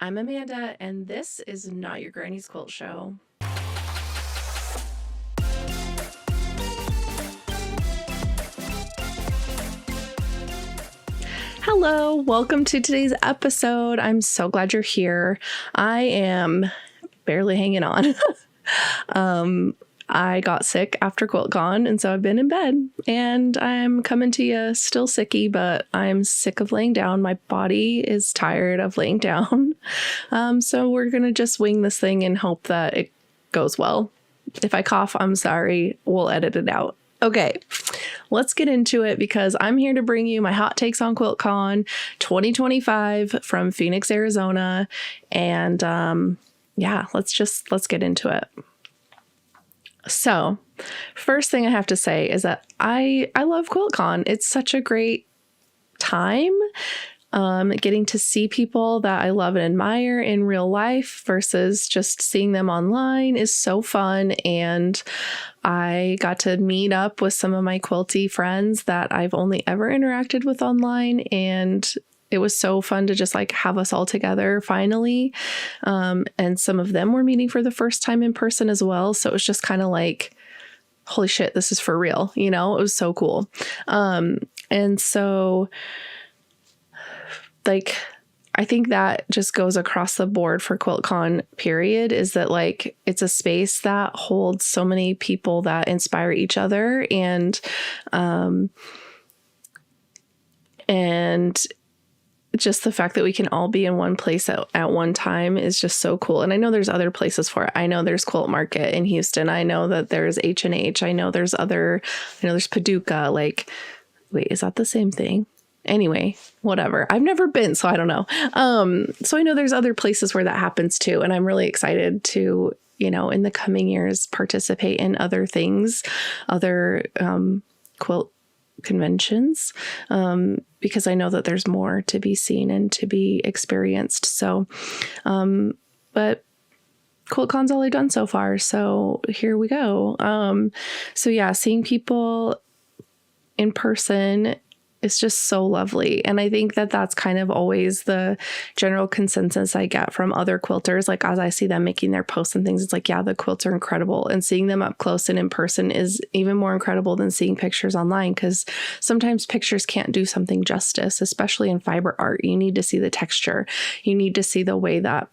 I'm Amanda, and this is Not Your Granny's Quilt Show. Hello, welcome to today's episode. I'm so glad you're here. I am barely hanging on. I got sick after QuiltCon, and so I've been in bed, and I'm coming to you still sicky, but I'm sick of laying down. My body is tired of laying down. So we're going to just wing this thing and hope that it goes well. If I cough, I'm sorry. We'll edit it out. Okay, let's get into it because I'm here to bring you my hot takes on QuiltCon 2025 from Phoenix, Arizona. And let's get into it. So first thing I have to say is that I love QuiltCon. It's such a great time. Getting to see people that I love and admire in real life versus just seeing them online is so fun. And I got to meet up with some of my quilty friends that I've only ever interacted with online. And it was so fun to just like have us all together finally. And some of them were meeting for the first time in person as well. So it was just kind of like, holy shit, this is for real. You know, it was so cool. And so like, I think that just goes across the board for QuiltCon period, is that like, it's a space that holds so many people that inspire each other. And just the fact that we can all be in one place at one time is just so cool. And I know there's other places for it. I know there's Quilt Market in Houston. I know that there's H&H. I know there's Paducah. Like, wait, is that the same thing? Anyway, whatever. I've never been, so I don't know. So I know there's other places where that happens too. And I'm really excited to, in the coming years, participate in other things, other quilt conventions, because I know that there's more to be seen and to be experienced. So, but QuiltCon's all I've done so far. So here we go. Seeing people in person, it's just so lovely. And I think that that's kind of always the general consensus I get from other quilters. Like, as I see them making their posts and things, it's like, yeah, the quilts are incredible. And seeing them up close and in person is even more incredible than seeing pictures online, because sometimes pictures can't do something justice, especially in fiber art. You need to see the texture. You need to see the way that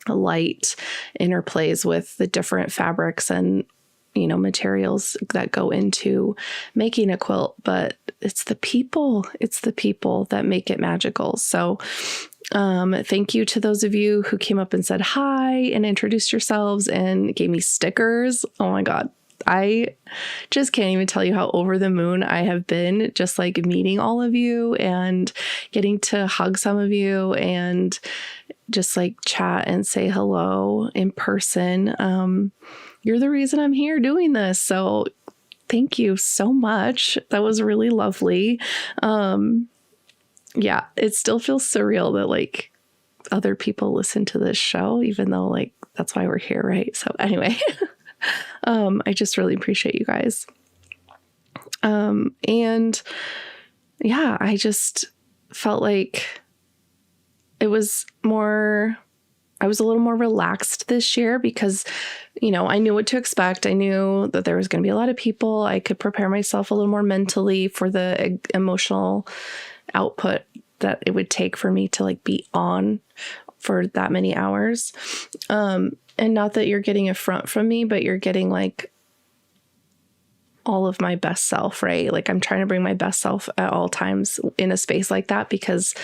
light interplays with the different fabrics and materials that go into making a quilt. But it's the people that make it magical. So thank you to those of you who came up and said hi and introduced yourselves and gave me stickers. Oh my God. I just can't even tell you how over the moon I have been just like meeting all of you and getting to hug some of you and just like chat and say hello in person. You're the reason I'm here doing this. So thank you so much. That was really lovely. It still feels surreal that like other people listen to this show, even though like that's why we're here, right? So anyway, I just really appreciate you guys. I just felt like I was a little more relaxed this year because, I knew what to expect. I knew that there was going to be a lot of people. I could prepare myself a little more mentally for the emotional output that it would take for me to like be on for that many hours. And not that you're getting a front from me, but you're getting like all of my best self, right? Like I'm trying to bring my best self at all times in a space like that because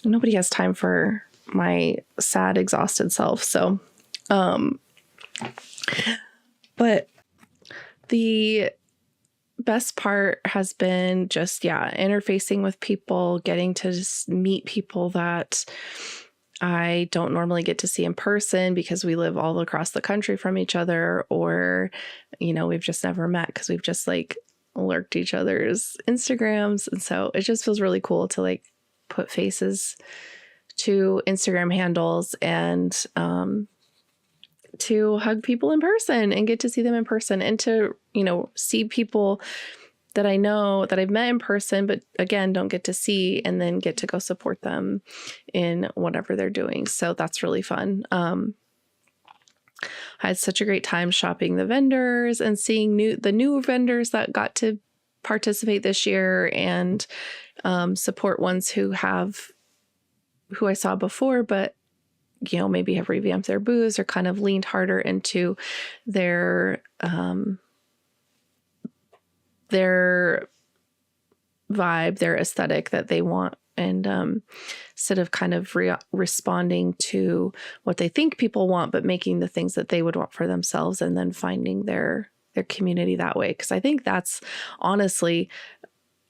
nobody has time for my sad, exhausted self. So, but the best part has been just, interfacing with people, getting to just meet people that I don't normally get to see in person because we live all across the country from each other, or, we've just never met because we've just like lurked each other's Instagrams. And so it just feels really cool to like put faces to Instagram handles and to hug people in person and get to see them in person and to, see people that I know that I've met in person, but again, don't get to see, and then get to go support them in whatever they're doing. So that's really fun. I had such a great time shopping the vendors and seeing the new vendors that got to participate this year, and support ones who I saw before, but maybe have revamped their booths or kind of leaned harder into their vibe, their aesthetic that they want. And instead of kind of responding to what they think people want, but making the things that they would want for themselves, and then finding their community that way. Because I think that's honestly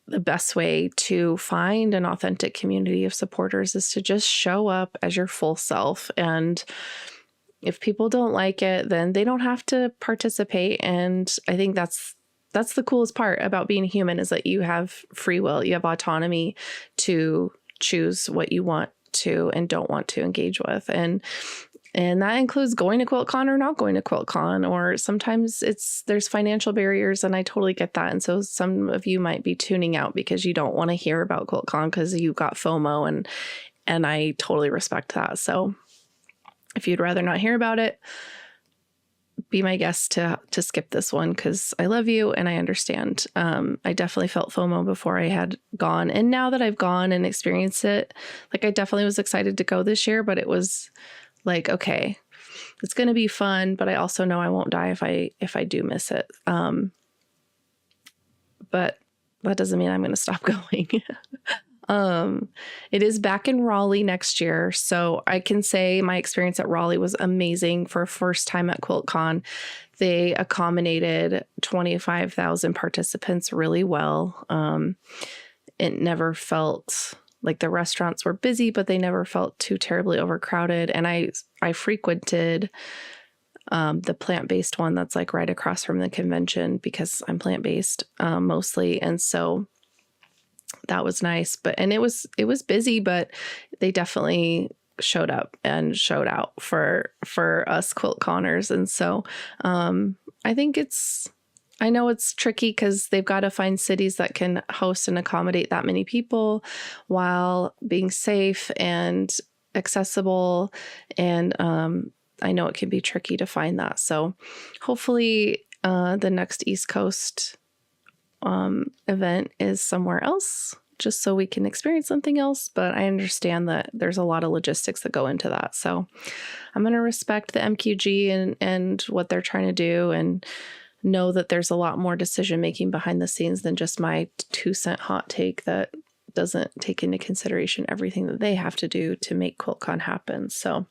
the best way to find an authentic community of supporters, is to just show up as your full self. And if people don't like it, then they don't have to participate. And I think that's the coolest part about being human, is that you have free will, you have autonomy to choose what you want to and don't want to engage with. And that includes going to QuiltCon or not going to QuiltCon, or sometimes there's financial barriers, and I totally get that. And so some of you might be tuning out because you don't want to hear about QuiltCon because you got FOMO, and I totally respect that. So if you'd rather not hear about it, be my guest to skip this one, because I love you and I understand. I definitely felt FOMO before I had gone. And now that I've gone and experienced it, like, I definitely was excited to go this year, but it was like, okay, it's going to be fun, but I also know I won't die if I do miss it. But that doesn't mean I'm going to stop going. It is back in Raleigh next year. So I can say my experience at Raleigh was amazing for a first time at QuiltCon. They accommodated 25,000 participants really well. It never felt like the restaurants were busy, but they never felt too terribly overcrowded. And I frequented the plant-based one that's like right across from the convention, because I'm plant-based mostly. And so that was nice, and it was busy, but they definitely showed up and showed out for us QuiltConners. And so I think I know it's tricky because they've got to find cities that can host and accommodate that many people while being safe and accessible. And I know it can be tricky to find that. So hopefully the next East Coast event is somewhere else, just so we can experience something else. But I understand that there's a lot of logistics that go into that. So I'm going to respect the MQG and what they're trying to do, and know that there's a lot more decision making behind the scenes than just my 2-cent hot take that doesn't take into consideration everything that they have to do to make QuiltCon happen. So,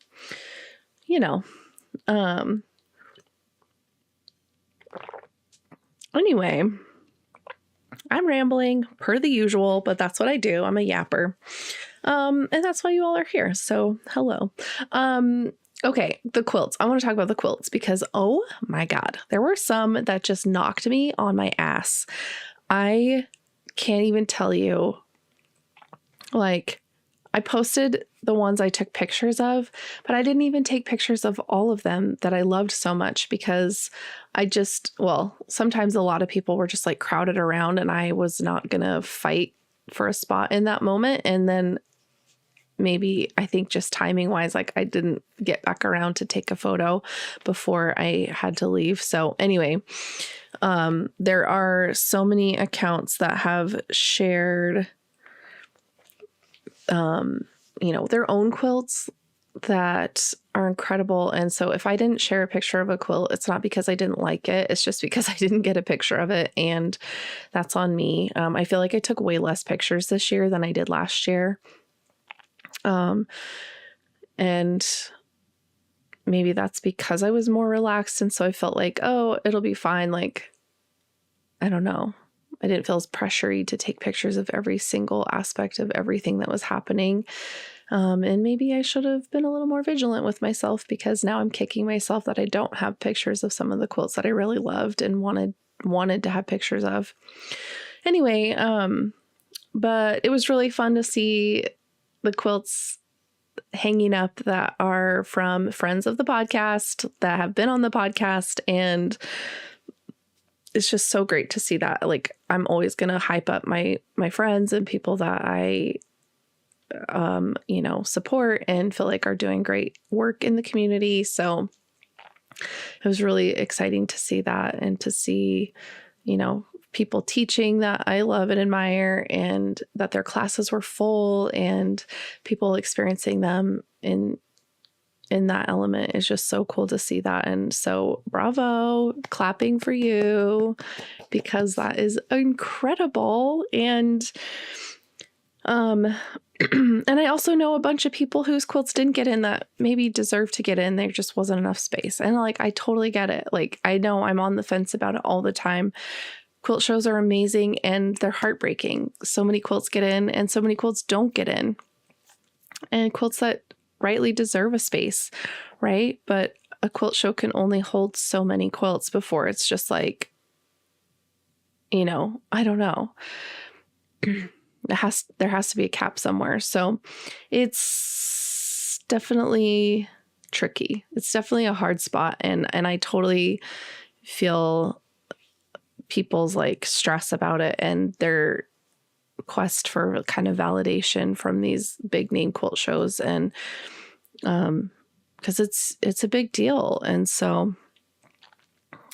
anyway, I'm rambling per the usual, but that's what I do. I'm a yapper. And that's why you all are here. So hello. Okay, the quilts. I want to talk about the quilts because, oh my God, there were some that just knocked me on my ass. I can't even tell you. Like, I posted the ones I took pictures of, but I didn't even take pictures of all of them that I loved so much, because sometimes a lot of people were just like crowded around, and I was not going to fight for a spot in that moment. And then maybe, I think just timing wise, like, I didn't get back around to take a photo before I had to leave. So anyway, there are so many accounts that have shared, their own quilts that are incredible. And so if I didn't share a picture of a quilt, it's not because I didn't like it. It's just because I didn't get a picture of it. And that's on me. I feel like I took way less pictures this year than I did last year. And maybe that's because I was more relaxed. And so I felt like, oh, it'll be fine. Like, I don't know. I didn't feel as pressured to take pictures of every single aspect of everything that was happening. And maybe I should have been a little more vigilant with myself, because now I'm kicking myself that I don't have pictures of some of the quilts that I really loved and wanted to have pictures of. Anyway, but it was really fun to see the quilts hanging up that are from friends of the podcast that have been on the podcast. And it's just so great to see that. Like, I'm always going to hype up my friends and people that I, support and feel like are doing great work in the community. So it was really exciting to see that, and to see, people teaching that I love and admire, and that their classes were full, and people experiencing them in that element is just so cool to see that. And so bravo, clapping for you, because that is incredible. And and I also know a bunch of people whose quilts didn't get in that maybe deserve to get in. There just wasn't enough space. And like, I totally get it. Like, I know I'm on the fence about it all the time. Quilt shows are amazing and they're heartbreaking. So many quilts get in and so many quilts don't get in. And quilts that rightly deserve a space, right? But a quilt show can only hold so many quilts before it's just like, I don't know. There has to be a cap somewhere. So it's definitely tricky. It's definitely a hard spot. And I totally feel people's like stress about it and their quest for kind of validation from these big name quilt shows. And because it's a big deal. And so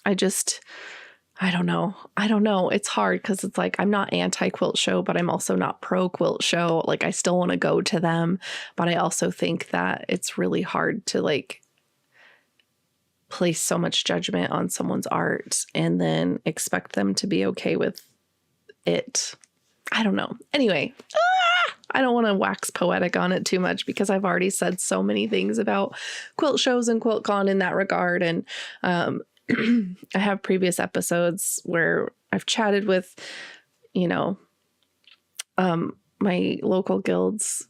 I don't know. It's hard because it's like, I'm not anti-quilt show, but I'm also not pro-quilt show. Like, I still want to go to them, but I also think that it's really hard to like place so much judgment on someone's art and then expect them to be okay with it. I don't know. Anyway, I don't want to wax poetic on it too much because I've already said so many things about quilt shows and QuiltCon in that regard. And, I have previous episodes where I've chatted with, my local guild's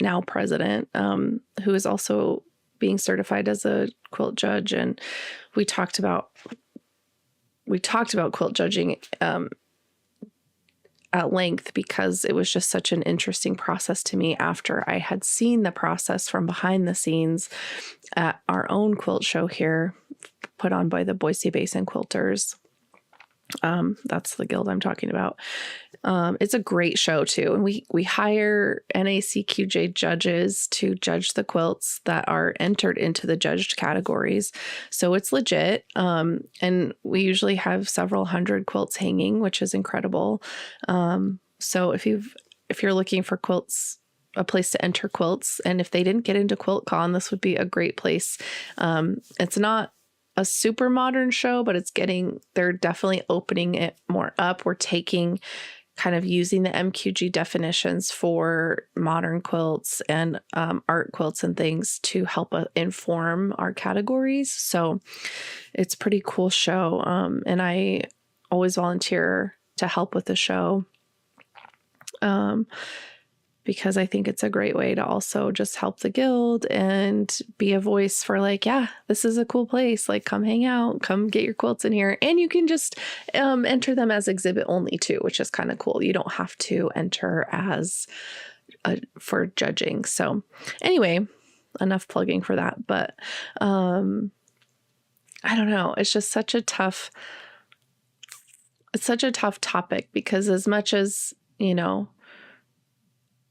now president, who is also being certified as a quilt judge. And we talked about quilt judging, at length, because it was just such an interesting process to me after I had seen the process from behind the scenes at our own quilt show here, put on by the Boise Basin Quilters. That's the guild I'm talking about. It's a great show too. And we hire NACQJ judges to judge the quilts that are entered into the judged categories. So it's legit. And we usually have several hundred quilts hanging, which is incredible. So if you're looking for quilts, a place to enter quilts, and if they didn't get into QuiltCon, this would be a great place. It's not a super modern show, but they're definitely opening it more up. We're kind of using the MQG definitions for modern quilts and art quilts and things to help inform our categories. So it's a pretty cool show. And I always volunteer to help with the show. Because I think it's a great way to also just help the guild and be a voice for like, yeah, this is a cool place. Like, come hang out, come get your quilts in here. And you can just enter them as exhibit only too, which is kind of cool. You don't have to enter as for judging. So anyway, enough plugging for that. But I don't know. It's just such a tough topic, because as much as,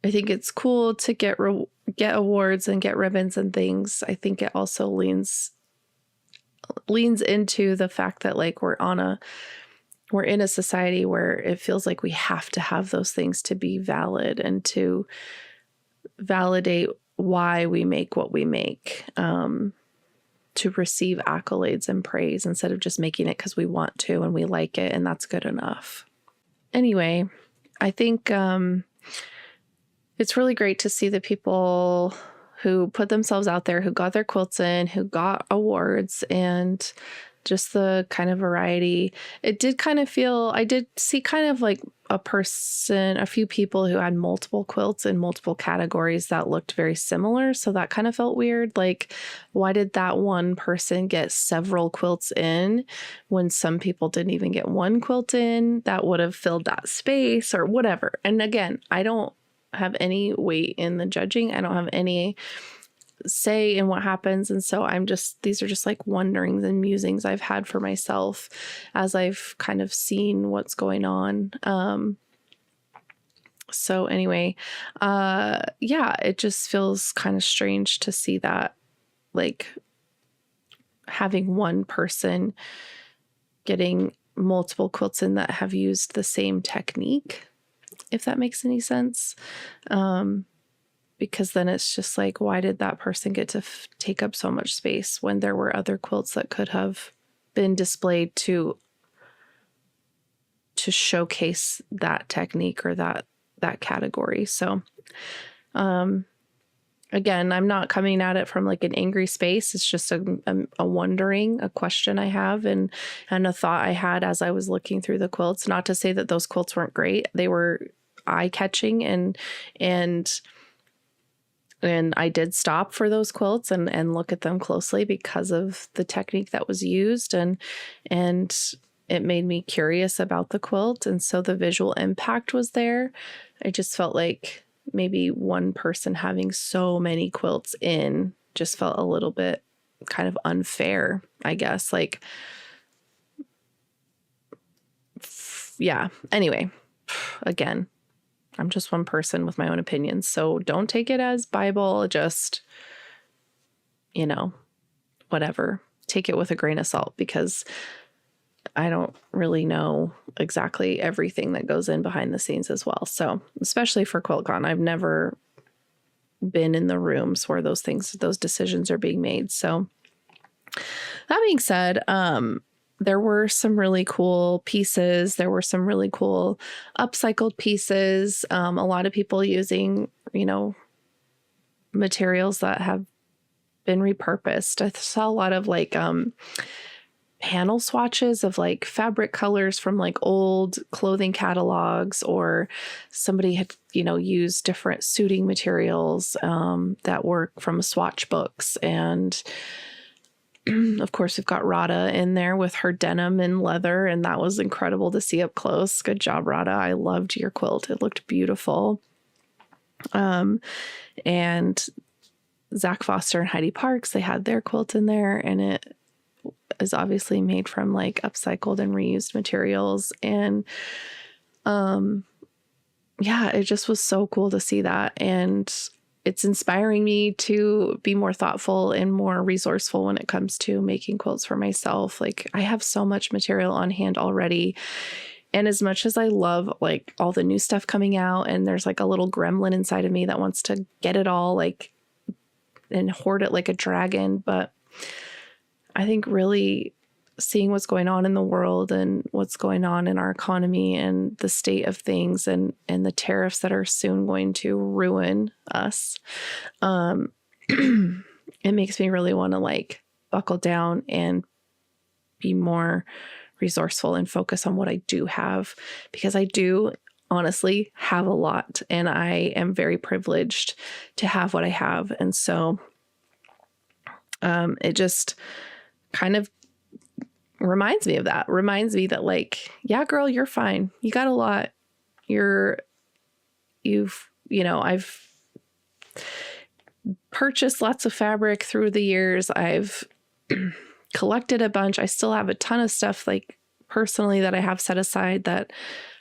I think it's cool to get awards and get ribbons and things, I think it also leans into the fact that like we're in a society where it feels like we have to have those things to be valid and to validate why we make what we make, to receive accolades and praise instead of just making it because we want to and we like it and that's good enough. Anyway, I think it's really great to see the people who put themselves out there, who got their quilts in, who got awards, and just the kind of variety. It did kind of feel, I did see kind of like a few people who had multiple quilts in multiple categories that looked very similar. So that kind of felt weird. Like, why did that one person get several quilts in when some people didn't even get one quilt in that would have filled that space or whatever? And again, I don't have any weight in the judging. I don't have any say and what happens. And so these are just like wonderings and musings I've had for myself as I've kind of seen what's going on. So anyway, yeah, it just feels kind of strange to see that, like, having one person getting multiple quilts in that have used the same technique, if that makes any sense. Because then it's just like, why did that person get to take up so much space when there were other quilts that could have been displayed to showcase that technique or that category. So, again, I'm not coming at it from like an angry space. It's just a wondering, a question I have, and a thought I had as I was looking through the quilts. Not to say that those quilts weren't great. They were eye-catching, and I did stop for those quilts and look at them closely because of the technique that was used, and it made me curious about the quilt. And so the visual impact was there. I just felt like maybe one person having so many quilts in just felt a little bit kind of unfair, I guess. Like, yeah. Anyway, again, I'm just one person with my own opinions. So don't take it as Bible, just, whatever. Take it with a grain of salt, because I don't really know exactly everything that goes in behind the scenes as well. So especially for QuiltCon, I've never been in the rooms where those decisions are being made. So that being said, there were some really cool pieces. There were some really cool upcycled pieces. A lot of people using, materials that have been repurposed. I saw a lot of like, panel swatches of like fabric colors from like old clothing catalogs, or somebody had, used different suiting materials that were from swatch books. And of course, we've got Rada in there with her denim and leather, and that was incredible to see up close. Good job, Rada. I loved your quilt. It looked beautiful. And Zach Foster and Heidi Parks, they had their quilt in there, and it is obviously made from like upcycled and reused materials. And yeah, it just was so cool to see that. And it's inspiring me to be more thoughtful and more resourceful when it comes to making quilts for myself. Like, I have so much material on hand already. And as much as I love like all the new stuff coming out, and there's like a little gremlin inside of me that wants to get it all like and hoard it like a dragon, but I think really seeing what's going on in the world and what's going on in our economy and the state of things, and the tariffs that are soon going to ruin us, it makes me really want to like buckle down and be more resourceful and focus on what I do have, because I do honestly have a lot, and I am very privileged to have what I have. And so it just kind of reminds me of that. Reminds me that like, yeah, girl, you're fine. You got a lot. I've purchased lots of fabric through the years. I've collected a bunch. I still have a ton of stuff like personally that I have set aside that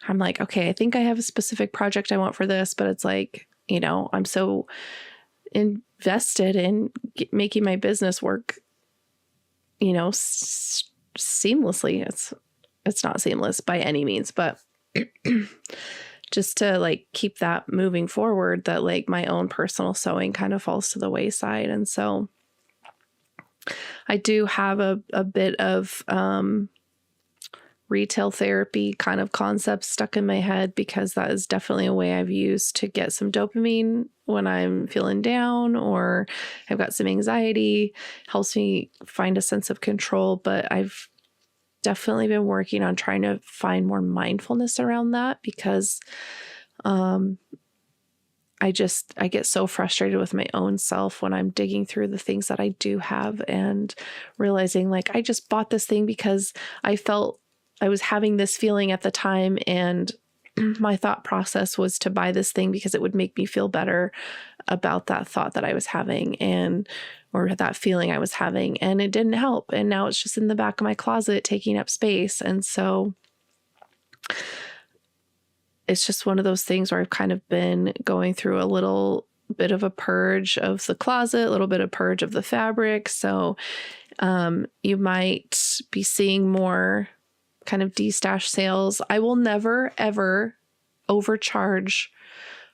I'm like, okay, I think I have a specific project I want for this, but it's like, I'm so invested in making my business work, seamlessly. It's not seamless by any means, but just to like keep that moving forward, that like my own personal sewing kind of falls to the wayside. And so I do have a bit of retail therapy kind of concept stuck in my head, because that is definitely a way I've used to get some dopamine when I'm feeling down or I've got some anxiety. Helps me find a sense of control. But I've definitely been working on trying to find more mindfulness around that, because I get so frustrated with my own self when I'm digging through the things that I do have and realizing like, I just bought this thing because I felt I was having this feeling at the time, and my thought process was to buy this thing because it would make me feel better about that thought that I was having or that feeling I was having. And it didn't help. And now it's just in the back of my closet taking up space. And so it's just one of those things where I've kind of been going through a little bit of a purge of the closet, a little bit of purge of the fabric. So you might be seeing more kind of de-stash sales. I will never, ever overcharge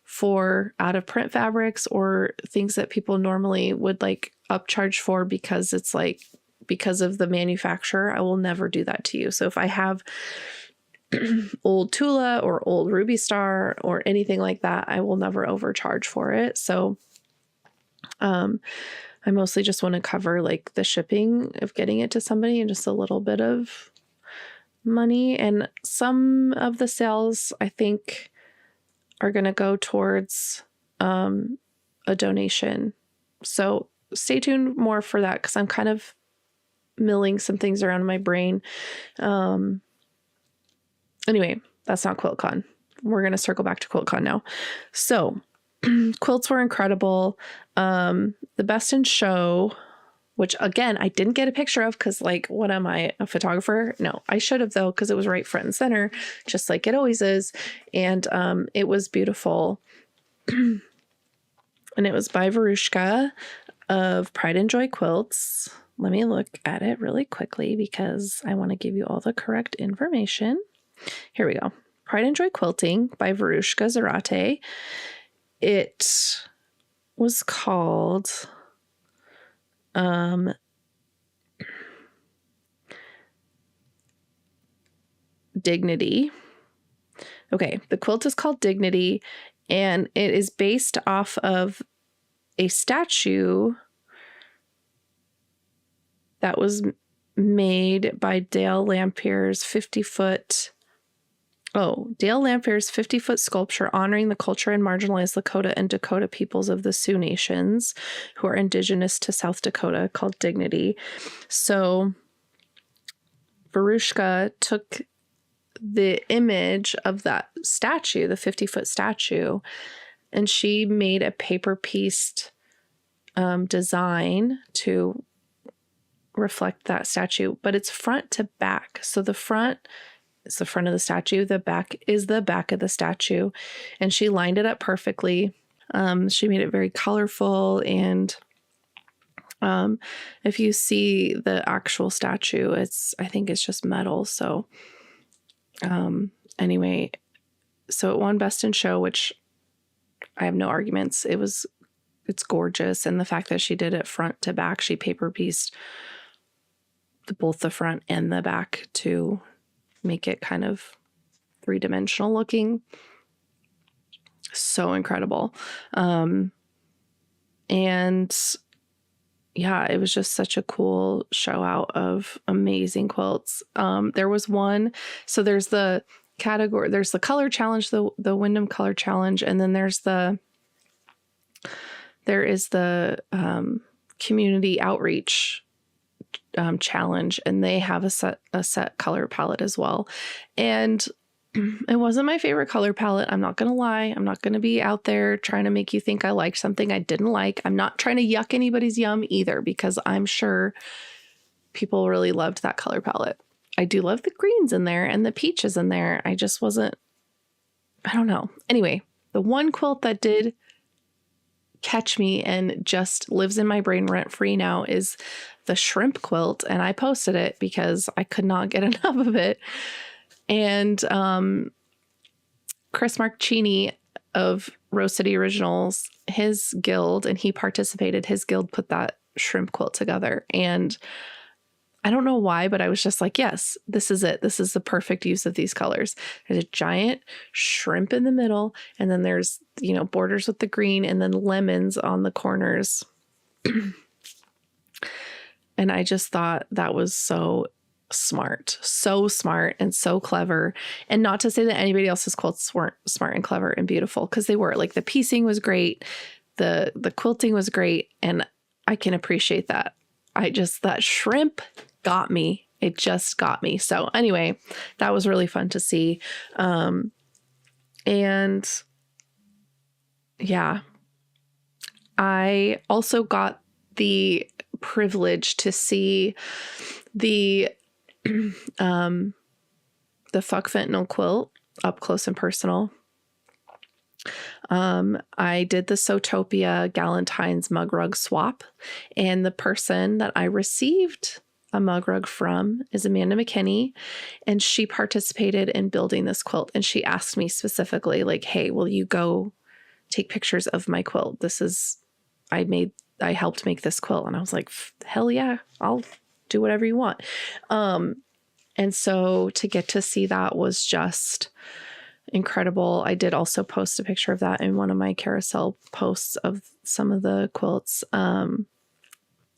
for out of print fabrics or things that people normally would like upcharge for because it's like, because of the manufacturer. I will never do that to you. So if I have old Tula or old Ruby Star or anything like that, I will never overcharge for it. So I mostly just want to cover like the shipping of getting it to somebody and just a little bit of money. And some of the sales I think are going to go towards a donation. So stay tuned more for that because I'm kind of milling some things around in my brain. Anyway, that's not QuiltCon. We're going to circle back to QuiltCon now. So quilts were incredible. The best in show, which again, I didn't get a picture of because like, what am I, a photographer? No, I should have though, because it was right front and center, just like it always is. And it was beautiful. And it was by Verushka of Pride and Joy Quilts. Let me look at it really quickly because I want to give you all the correct information. Here we go. Pride and Joy Quilting by Verushka Zarate. It was called Dignity. Okay, the quilt is called Dignity, and it is based off of a statue that was made by Dale Lampier's 50-foot sculpture honoring the culture and marginalized Lakota and Dakota peoples of the Sioux Nations who are indigenous to South Dakota, called Dignity. So Verushka took the image of that statue, the 50-foot statue, and she made a paper-pieced design to reflect that statue, but it's front to back. So the front is the front of the statue, the back is the back of the statue, and she lined it up perfectly. She made it very colorful, and if you see the actual statue, I think it's just metal. So anyway, so it won Best in Show, which I have no arguments. It's gorgeous. And the fact that she did it front to back, she paper pieced both the front and the back to make it kind of three-dimensional looking. So incredible. And yeah, it was just such a cool show out of amazing quilts. There was one, so there's the category, there's the color challenge, the Wyndham color challenge, and then there is the community outreach challenge, and they have a set color palette as well. And it wasn't my favorite color palette. I'm not going to lie. I'm not going to be out there trying to make you think I liked something I didn't like. I'm not trying to yuck anybody's yum either, because I'm sure people really loved that color palette. I do love the greens in there and the peaches in there. I just wasn't, I don't know. Anyway, the one quilt that did catch me and just lives in my brain rent free now is the shrimp quilt. And I posted it because I could not get enough of it. And Chris Marcini of Rose City Originals, his guild, and he participated, his guild put that shrimp quilt together. And I don't know why, but I was just like, yes, this is it. This is the perfect use of these colors. There's a giant shrimp in the middle, and then there's, borders with the green, and then lemons on the corners. And I just thought that was so smart and so clever. And not to say that anybody else's quilts weren't smart and clever and beautiful, because they were. Like, the piecing was great, the quilting was great, and I can appreciate that. That shrimp got me. It just got me. So anyway, that was really fun to see. And yeah, I also got the privilege to see the Fuck Fentanyl quilt up close and personal. I did the Sotopia Galentine's mug rug swap, and the person that I received a mug rug from is Amanda McKenney, and she participated in building this quilt. And she asked me specifically, like, hey, will you go take pictures of my quilt? I helped make this quilt. And I was like, hell yeah, I'll do whatever you want. And so to get to see that was just incredible. I did also post a picture of that in one of my carousel posts of some of the quilts. And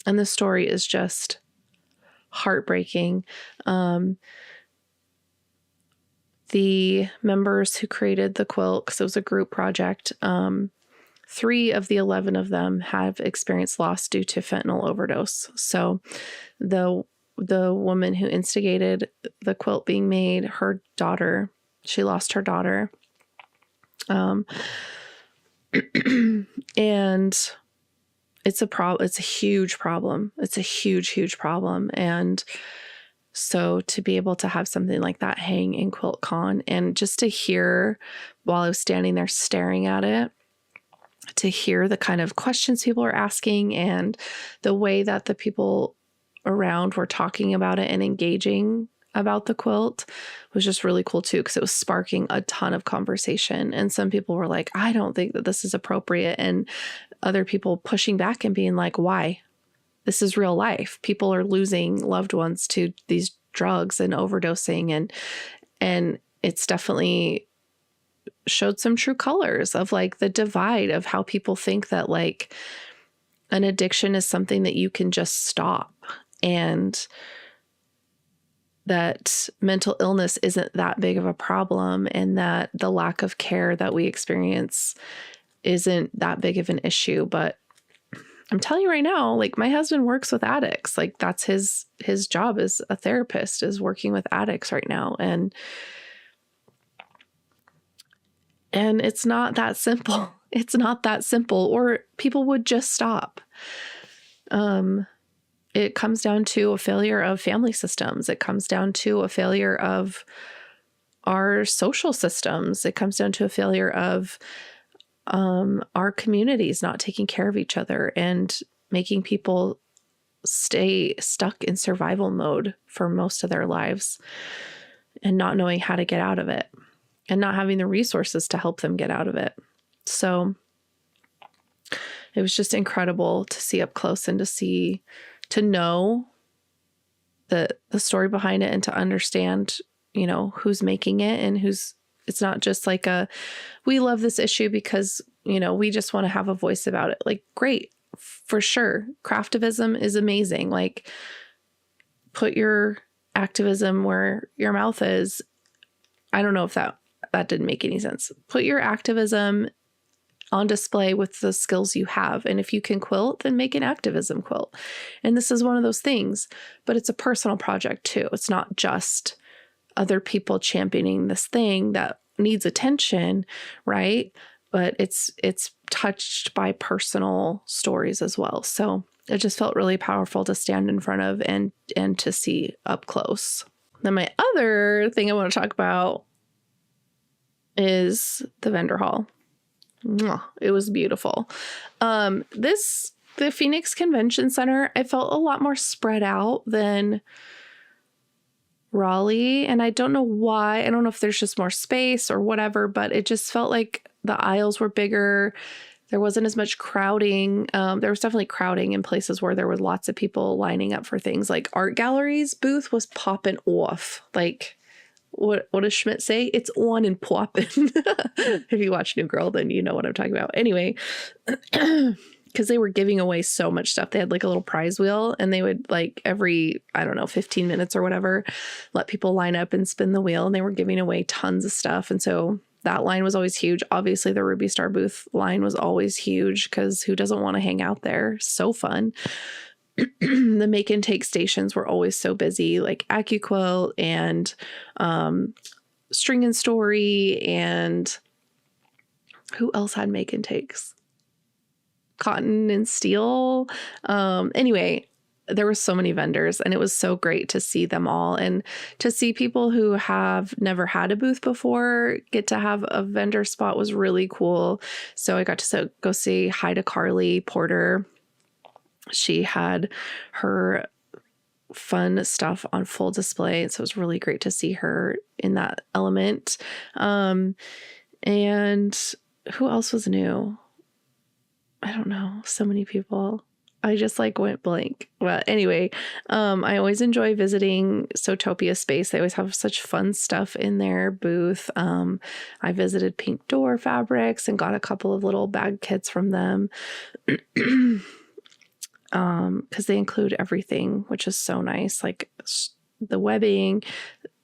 the story is just heartbreaking. The members who created the quilt, because it was a group project, 3 of the 11 of them have experienced loss due to fentanyl overdose. So the woman who instigated the quilt being made, her daughter, she lost her daughter. And it's a huge problem. It's a huge, huge problem. And so to be able to have something like that hang in QuiltCon, and just to hear while I was standing there staring at it, to hear the kind of questions people are asking and the way that the people around were talking about it and engaging about the quilt was just really cool too, because it was sparking a ton of conversation. And some people were like, I don't think that this is appropriate. And other people pushing back and being like, why? This is real life. People are losing loved ones to these drugs and overdosing. And it's definitely showed some true colors of like the divide of how people think that like an addiction is something that you can just stop, and that mental illness isn't that big of a problem, and that the lack of care that we experience isn't that big of an issue. But I'm telling you right now, like my husband works with addicts. Like that's his job as a therapist, is working with addicts right now. And it's not that simple. It's not that simple, or people would just stop. It comes down to a failure of family systems. It comes down to a failure of our social systems. It comes down to a failure of our communities not taking care of each other and making people stay stuck in survival mode for most of their lives and not knowing how to get out of it and not having the resources to help them get out of it. So it was just incredible to see up close and to know the story behind it and to understand, you know, who's making it and it's not just like we love this issue because, you know, we just want to have a voice about it. Like, great, for sure. Craftivism is amazing. Like, put your activism where your mouth is. I don't know if that didn't make any sense. Put your activism on display with the skills you have. And if you can quilt, then make an activism quilt. And this is one of those things, but it's a personal project too. It's not just other people championing this thing that needs attention, right? But it's touched by personal stories as well. So it just felt really powerful to stand in front of and to see up close. Then my other thing I want to talk about is the vendor hall. It was beautiful. The Phoenix Convention Center, I felt a lot more spread out than Raleigh. And I don't know why. I don't know if there's just more space or whatever, but it just felt like the aisles were bigger. There wasn't as much crowding. There was definitely crowding in places where there were lots of people lining up for things. Like Art Gallery's booth was popping off. Like, what does Schmidt say? It's on and popping. If you watch New Girl, then you know what I'm talking about. Anyway, because they were giving away so much stuff. They had like a little prize wheel, and they would like every, 15 minutes or whatever, let people line up and spin the wheel, and they were giving away tons of stuff. And so that line was always huge. Obviously, the Ruby Star booth line was always huge because who doesn't want to hang out there? So fun. The make and take stations were always so busy, like AccuQuilt and String and Story and Who else had make and takes? Cotton and steel. Anyway, there were so many vendors, and it was so great to see them all, and to see people who have never had a booth before get to have a vendor spot was really cool. So I got to go say hi to Carly Porter. She had her fun stuff on full display, so it was really great to see her in that element. And who else was new? I don't know. So many people. I just like went blank. Well, anyway, I always enjoy visiting Sotopia Space. They always have such fun stuff in their booth. I visited Pink Door Fabrics and got a couple of little bag kits from them. Because they include everything, which is so nice. Like the webbing,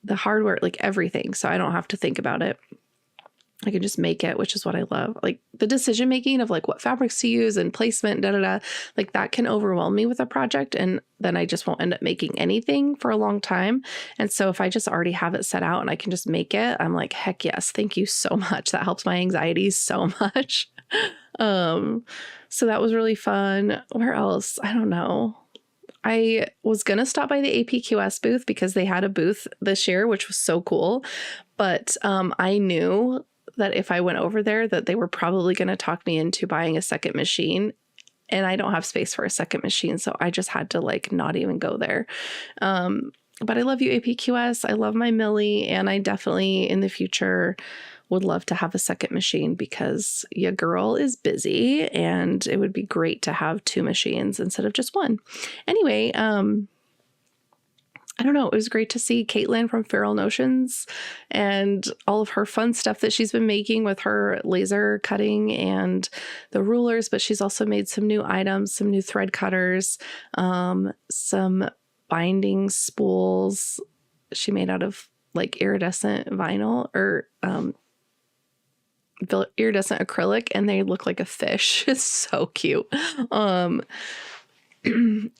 the hardware, like everything. So I don't have to think about it. I can just make it, which is what I love. Like the decision making of like what fabrics to use and placement, like that can overwhelm me with a project. And then I just won't end up making anything for a long time. And so if I just already have it set out and I can just make it, I'm like, heck yes, thank you so much. That helps my anxiety so much. So that was really fun. Where else? I don't know. I was going to stop by the APQS booth because they had a booth this year, which was so cool. But I knew that if I went over there, that they were probably going to talk me into buying a second machine, and I don't have space for a second machine. So I just had to like not even go there. But I love you, APQS. I love my Millie, and I definitely in the future would love to have a second machine because your girl is busy, and it would be great to have two machines instead of just one. Anyway, I don't know. It was great to see Caitlin from Feral Notions and all of her fun stuff that she's been making with her laser cutting and the rulers, but she's also made some new items, some new thread cutters, some binding spools she made out of like iridescent vinyl or iridescent acrylic, and they look like a fish. It's so cute.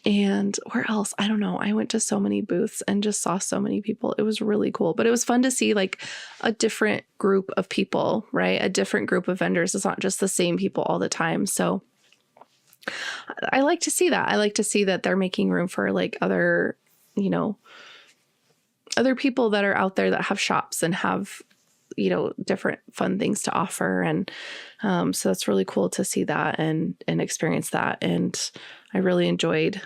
And where else? I don't know. I went to so many booths and just saw so many people. It was really cool, but it was fun to see like a different group of people, right? A different group of vendors. It's not just the same people all the time. So I like to see that. I like to see that they're making room for like other, other people that are out there that have shops and have, different fun things to offer. And so that's really cool to see that and experience that. And I really enjoyed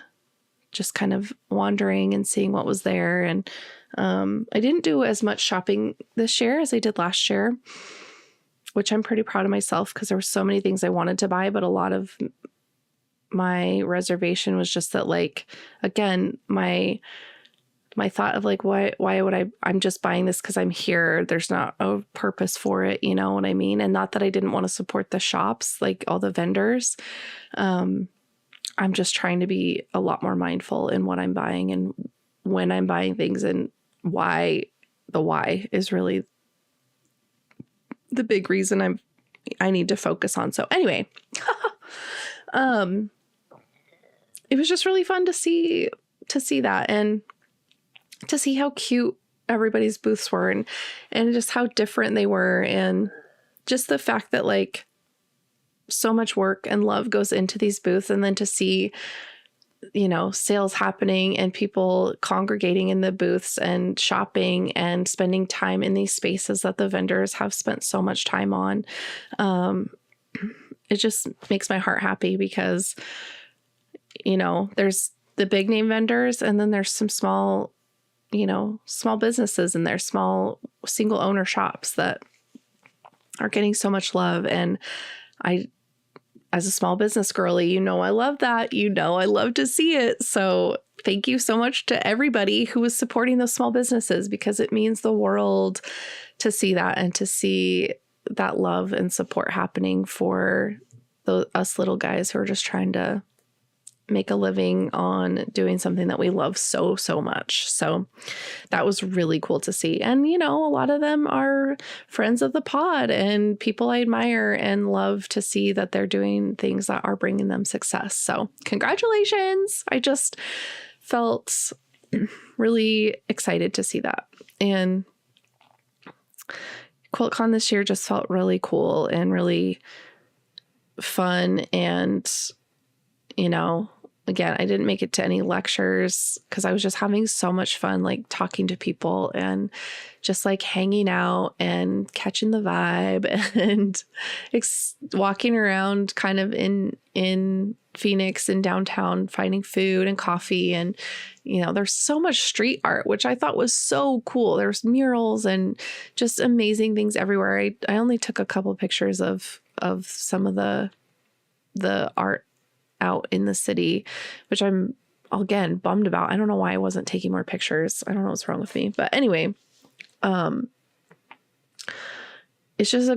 just kind of wandering and seeing what was there. And I didn't do as much shopping this year as I did last year, which I'm pretty proud of myself because there were so many things I wanted to buy, but a lot of my reservation was just that, like, again, my thought of like, why would I'm just buying this because I'm here. There's not a purpose for it. You know what I mean? And not that I didn't want to support the shops, like all the vendors. I'm just trying to be a lot more mindful in what I'm buying and when I'm buying things, and why is really the big reason I need to focus on. So anyway, it was just really fun to see that and to see how cute everybody's booths were and just how different they were, and just the fact that like so much work and love goes into these booths, and then to see, sales happening and people congregating in the booths and shopping and spending time in these spaces that the vendors have spent so much time on. It just makes my heart happy because, there's the big name vendors, and then there's some small businesses and their small single owner shops that are getting so much love. And I, as a small business girly, I love that, I love to see it. So thank you so much to everybody who is supporting those small businesses, because it means the world to see that and to see that love and support happening for us little guys who are just trying to make a living on doing something that we love so, so much. So that was really cool to see. And, a lot of them are friends of the pod and people I admire and love to see that they're doing things that are bringing them success. So congratulations. I just felt really excited to see that. And QuiltCon this year just felt really cool and really fun. And, you know, again, I didn't make it to any lectures because I was just having so much fun, like talking to people and just like hanging out and catching the vibe and walking around kind of in Phoenix and downtown, finding food and coffee. And, you know, there's so much street art, which I thought was so cool. There's murals and just amazing things everywhere. I only took a couple of pictures of some of the art out in the city, which I'm again bummed about. I don't know why I wasn't taking more pictures. I don't know what's wrong with me, but anyway, it's just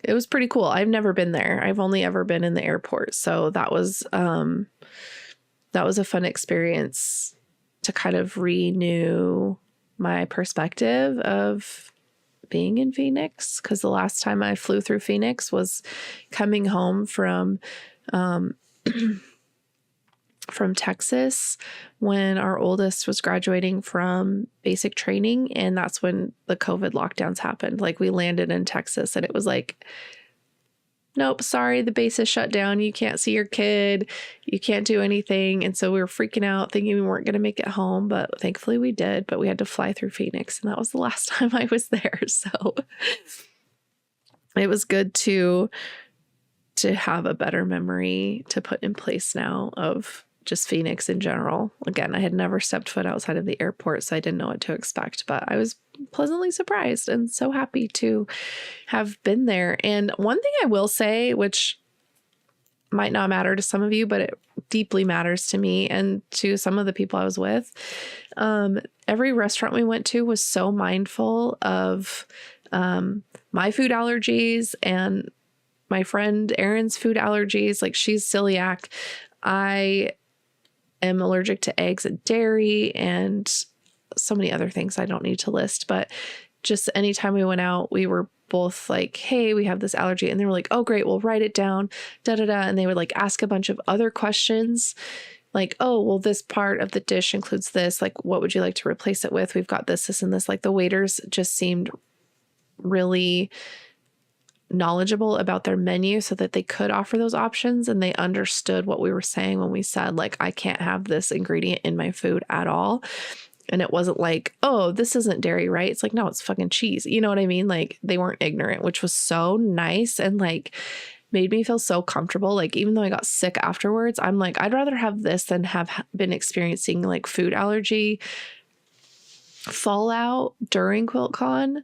it was pretty cool. I've never been there. I've only ever been in the airport. So that was a fun experience to kind of renew my perspective of being in Phoenix. 'Cause the last time I flew through Phoenix was coming home from Texas when our oldest was graduating from basic training. And that's when the COVID lockdowns happened. Like we landed in Texas and it was like, nope, sorry, the base is shut down. You can't see your kid. You can't do anything. And so we were freaking out thinking we weren't going to make it home, but thankfully we did, but we had to fly through Phoenix. And that was the last time I was there. So it was good to have a better memory to put in place now of just Phoenix in general. Again, I had never stepped foot outside of the airport, so I didn't know what to expect, but I was pleasantly surprised and so happy to have been there. And one thing I will say, which might not matter to some of you, but it deeply matters to me and to some of the people I was with. Every restaurant we went to was so mindful of my food allergies and my friend Erin's food allergies. Like she's celiac. I am allergic to eggs and dairy and so many other things I don't need to list. But just anytime we went out, we were both like, hey, we have this allergy. And they were like, oh, great, we'll write it down, da da da. And they would like ask a bunch of other questions like, oh, well, this part of the dish includes this. Like, what would you like to replace it with? We've got this, and this. Like the waiters just seemed really knowledgeable about their menu so that they could offer those options, and they understood what we were saying when we said like, I can't have this ingredient in my food at all. And it wasn't like, oh, this isn't dairy, right? It's like, no, it's fucking cheese. You know what I mean? Like they weren't ignorant, which was so nice and like made me feel so comfortable. Like even though I got sick afterwards, I'm like, I'd rather have this than have been experiencing like food allergy fallout during QuiltCon.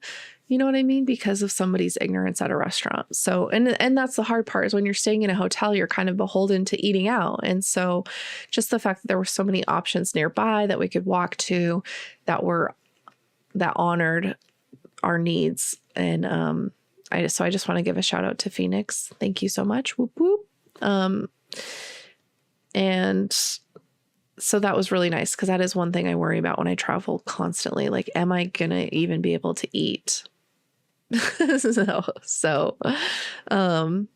You know what I mean? Because of somebody's ignorance at a restaurant. So, and that's the hard part is when you're staying in a hotel, you're kind of beholden to eating out. And so just the fact that there were so many options nearby that we could walk to that honored our needs. And, I just want to give a shout out to Phoenix. Thank you so much. Whoop, whoop. And so that was really nice because that is one thing I worry about when I travel constantly. Like, am I going to even be able to eat? So, you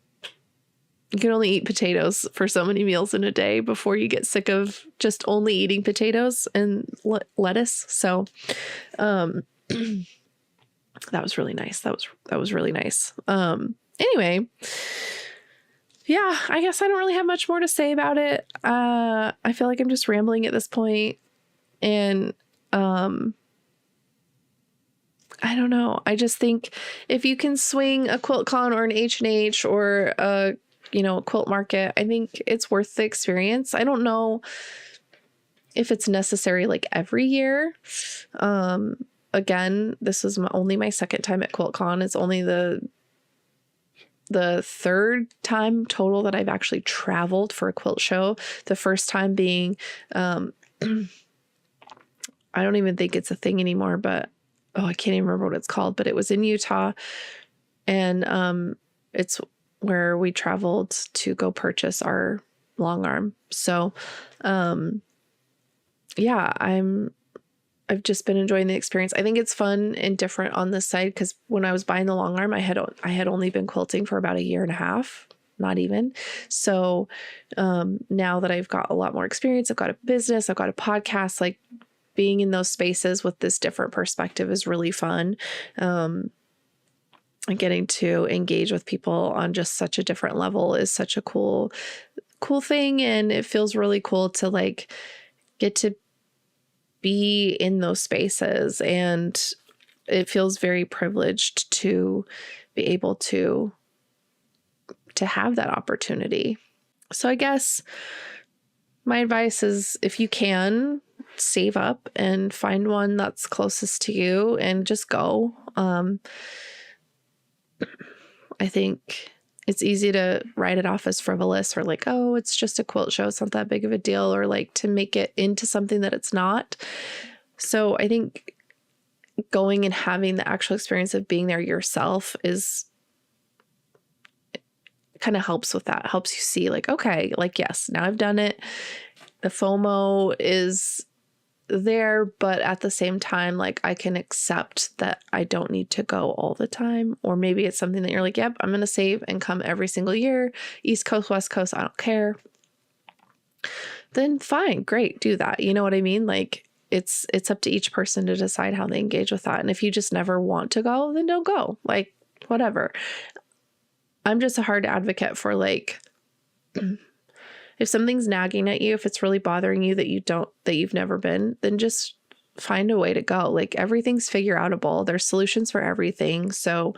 can only eat potatoes for so many meals in a day before you get sick of just only eating potatoes and lettuce. So, that was really nice. That was really nice. Anyway, yeah, I guess I don't really have much more to say about it. I feel like I'm just rambling at this point, and, I don't know. I just think if you can swing a QuiltCon or an H&H or a quilt market, I think it's worth the experience. I don't know if it's necessary like every year. Again, this is only my second time at QuiltCon. It's only the third time total that I've actually traveled for a quilt show. The first time being, I don't even think it's a thing anymore, but I can't even remember what it's called, but it was in Utah, and it's where we traveled to go purchase our long arm. So, yeah, I've just been enjoying the experience. I think it's fun and different on this side because when I was buying the long arm, I had only been quilting for about a year and a half, not even. So, now that I've got a lot more experience, I've got a business, I've got a podcast, like being in those spaces with this different perspective is really fun. and getting to engage with people on just such a different level is such a cool thing. And it feels really cool to like get to be in those spaces. And it feels very privileged to be able to have that opportunity. So I guess my advice is, if you can, save up and find one that's closest to you and just go. I think it's easy to write it off as frivolous or like, oh, it's just a quilt show. It's not that big of a deal, or like to make it into something that it's not. So I think going and having the actual experience of being there yourself kind of helps with that. Helps you see like, okay, like, yes, now I've done it. The FOMO is there, but at the same time, like, I can accept that I don't need to go all the time. Or maybe it's something that you're like, yep, I'm going to save and come every single year. East Coast, West Coast, I don't care. Then fine, great, do that. You know what I mean? Like, it's up to each person to decide how they engage with that. And if you just never want to go, then don't go. Like, whatever. I'm just a hard advocate for like, if something's nagging at you, if it's really bothering you that you've never been, then just find a way to go. Like, everything's figure outable. There's solutions for everything. So,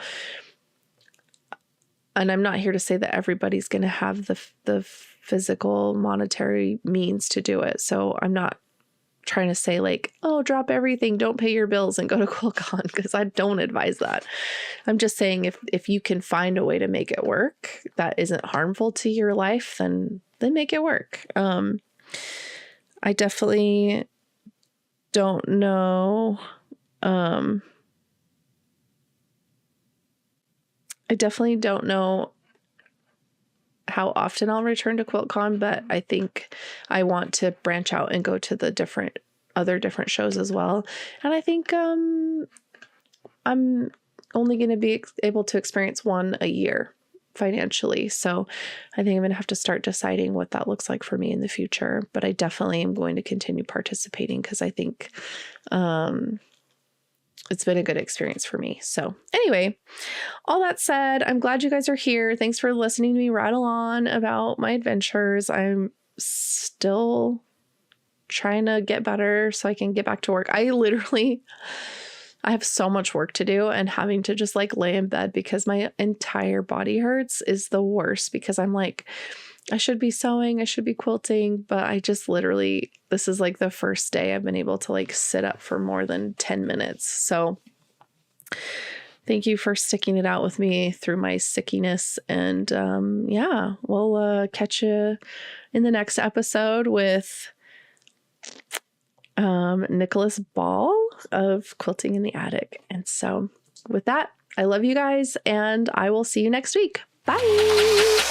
and I'm not here to say that everybody's going to have the physical monetary means to do it. So I'm not trying to say like, oh, drop everything, don't pay your bills and go to QuiltCon, because I don't advise that. I'm just saying if you can find a way to make it work that isn't harmful to your life, then make it work. I definitely don't know. I definitely don't know how often I'll return to QuiltCon, but I think I want to branch out and go to the other different shows as well. And I think I'm only going to be able to experience one a year financially. So I think I'm going to have to start deciding what that looks like for me in the future. But I definitely am going to continue participating because I think it's been a good experience for me. So anyway, all that said, I'm glad you guys are here. Thanks for listening to me rattle on about my adventures. I'm still trying to get better so I can get back to work. I have so much work to do, and having to just like lay in bed because my entire body hurts is the worst, because I'm like, I should be sewing, I should be quilting, but I just this is like the first day I've been able to like sit up for more than 10 minutes. So thank you for sticking it out with me through my sickiness. And yeah, we'll catch you in the next episode with Nicholas Ball of Quilting in the Attic. And so with that, I love you guys, and I will see you next week. Bye.